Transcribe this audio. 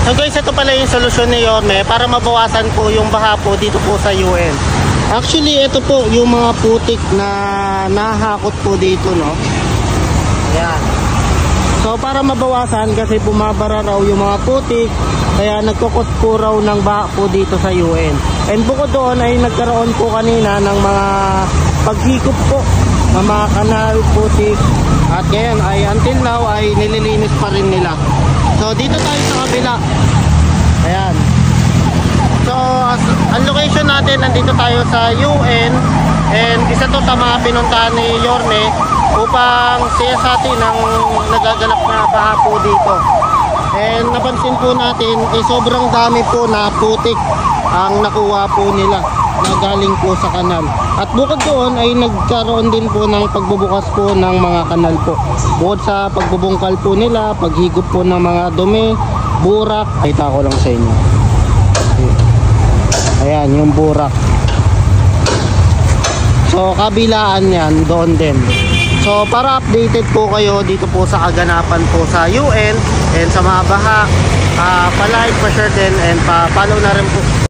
So guys, ito pala yung solusyon ni Yorme para mabawasan po yung baha po dito po sa UN. Actually, ito po yung mga putik na nahahakot po dito, no? Ayan. So para mabawasan, kasi bumabara raw yung mga putik, kaya nagkukot po raw ng baha po dito sa UN. And bukod doon ay nagkaroon po kanina ng mga paghikop po ng mga kanal, putik. At ngayon ay until now ay nililinis pa rin nila. So dito tayo sa kabila. Ayan. So ang location natin, nandito tayo sa UN. And isa to sa mga pinuntahan ni Yorme upang siyasatin ang nagaganap na baha po dito. And napansin po natin sobrang dami po na putik ang nakuha po nila na galing po sa kanal. At bukod doon ay nagkaroon din po ng pagbubukas po ng mga kanal po. Bukod sa pagbubungkal po nila, paghigop po ng mga dumi, burak. Kita ko lang sa inyo. Ayan, yung burak. So kabilaan yan, doon din. So para updated po kayo dito po sa kaganapan po sa UN and sa mga baha, pa-like, pa-share din and pa-follow na rin po